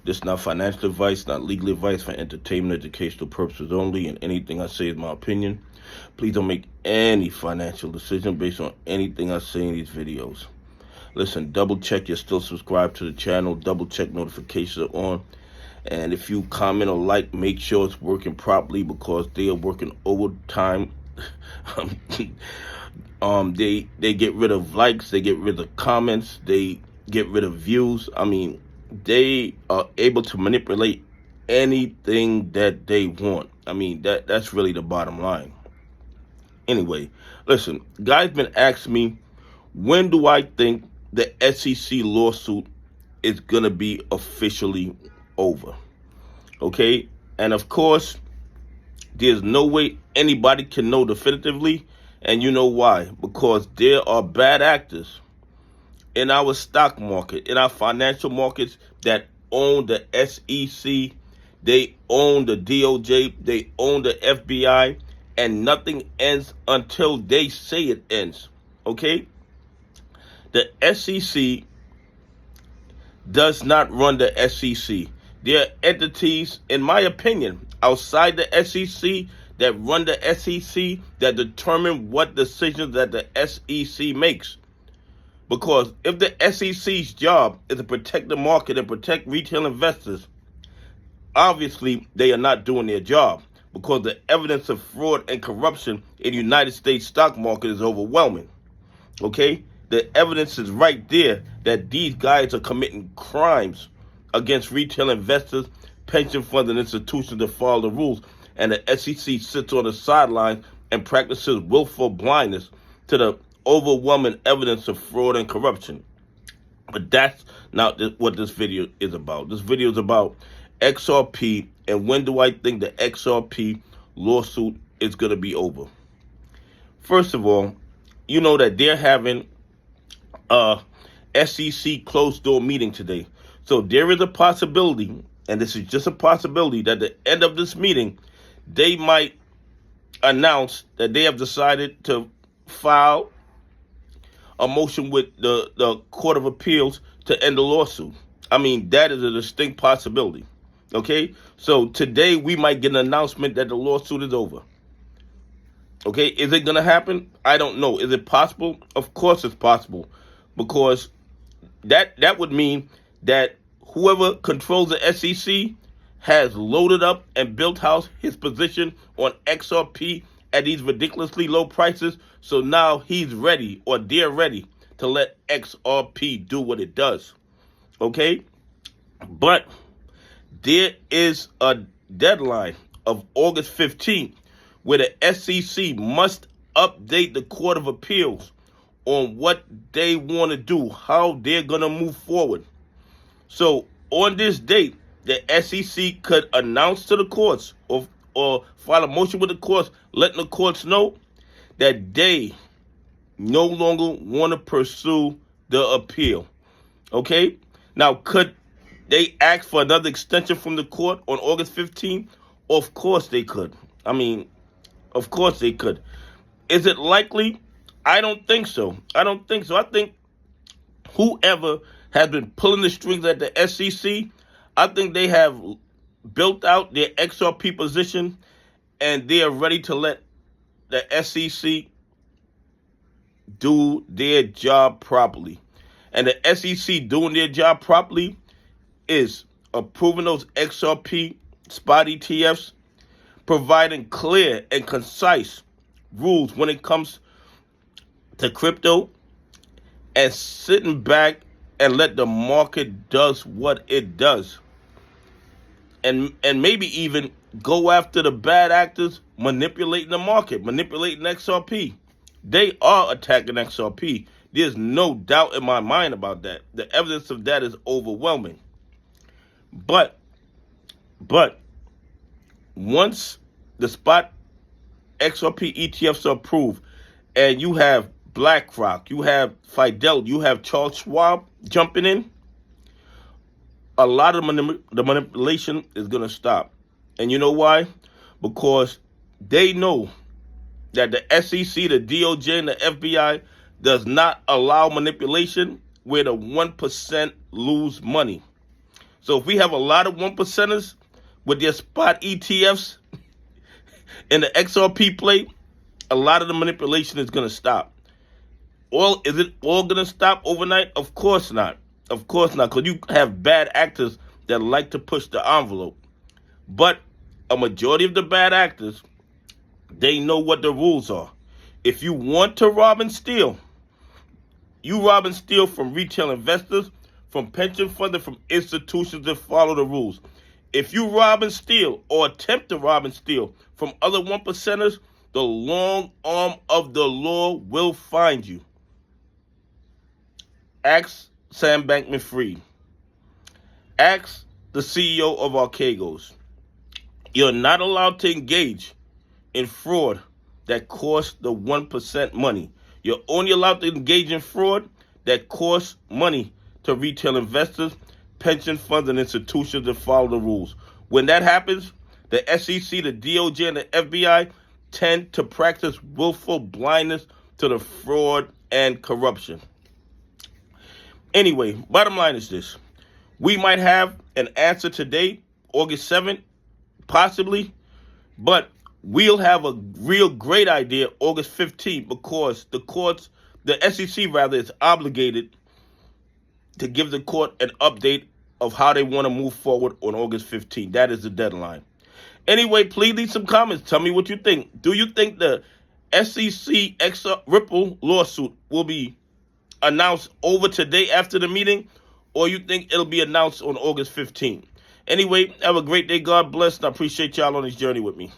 This is not financial advice, not legal advice, for entertainment, educational purposes only, and anything I say is my opinion. Please don't make any financial decision based on anything I say in these videos. Listen, double check you're still subscribed to the channel, double check notifications are on, and if you comment or like, make sure it's working properly, because they are working overtime. They get rid of likes, they get rid of comments, they get rid of views. I mean, they are able to manipulate anything that they want. I mean, that's really the bottom line. Anyway, listen, guys been asking me, when do I think the SEC lawsuit is gonna be officially over? Okay, and of course, there's no way anybody can know definitively, and you know why? Because there are bad actors in our stock market, in our financial markets, that own the SEC, they own the DOJ, they own the FBI, and nothing ends until they say it ends, okay? The SEC does not run the SEC. There are entities, in my opinion, outside the SEC that run the SEC, that determine what decisions that the SEC makes. Because if the SEC's job is to protect the market and protect retail investors, obviously they are not doing their job, because the evidence of fraud and corruption in the United States stock market is overwhelming. Okay? The evidence is right there that these guys are committing crimes against retail investors, pension funds, and institutions that follow the rules. And the SEC sits on the sidelines and practices willful blindness to the overwhelming evidence of fraud and corruption. But that's not what this video is about. This video is about XRP, and when do I think the XRP lawsuit is going to be over? First of all, you know that they're having a SEC closed-door meeting today. So there is a possibility, and this is just a possibility, that at the end of this meeting, they might announce that they have decided to file a motion with the Court of Appeals to end the lawsuit. I mean, that is a distinct possibility. Okay? So today we might get an announcement that the lawsuit is over. Okay? Is it going to happen? I don't know. Is it possible? Of course it's possible. Because that would mean that whoever controls the SEC has loaded up and built out his position on XRP at these ridiculously low prices. So now he's ready, or they're ready, to let XRP do what it does. Okay? But there is a deadline of August 15th where the SEC must update the Court of Appeals on what they want to do, how they're going to move forward. So on this date, the SEC could announce to the courts or file a motion with the courts, letting the courts know that they no longer want to pursue the appeal. Okay? Now, could they ask for another extension from the court on August 15th? Of course they could. I mean, of course they could. Is it likely? I don't think so. I think whoever has been pulling the strings at the SEC, I think they have built out their XRP position, and they are ready to let the SEC do their job properly. And the SEC doing their job properly is approving those XRP spot ETFs, providing clear and concise rules when it comes to crypto, and sitting back and let the market does what it does. And maybe even go after the bad actors manipulating the market, manipulating XRP. They are attacking XRP. There's no doubt in my mind about that. The evidence of that is overwhelming. But once the spot XRP ETFs are approved, and you have BlackRock, you have Fidelity, you have Charles Schwab jumping in, a lot of the manipulation is going to stop. And you know why? Because they know that the SEC, the DOJ, and the FBI does not allow manipulation where the 1% lose money. So if we have a lot of 1%ers with their spot ETFs in the XRP play, a lot of the manipulation is going to stop. Is it all going to stop overnight? Of course not. Of course not, because you have bad actors that like to push the envelope. But a majority of the bad actors, they know what the rules are. If you want to rob and steal, you rob and steal from retail investors, from pension funds, and from institutions that follow the rules. If you rob and steal or attempt to rob and steal from other 1%ers, the long arm of the law will find you. Ask Sam Bankman-Fried. Ask the CEO of Archegos. You're not allowed to engage in fraud that costs the 1% money. You're only allowed to engage in fraud that costs money to retail investors, pension funds, and institutions that follow the rules. When that happens, the SEC, the DOJ, and the FBI tend to practice willful blindness to the fraud and corruption. Anyway, bottom line is this. We might have an answer today, August 7th, possibly, but we'll have a real great idea August 15th because the SEC rather, is obligated to give the court an update of how they want to move forward on August 15th. That is the deadline. Anyway, please leave some comments. Tell me what you think. Do you think the SEC Ripple lawsuit will be announced over today after the meeting, or you think it'll be announced on August 15th? Anyway, have a great day. God bless, and I appreciate y'all on this journey with me.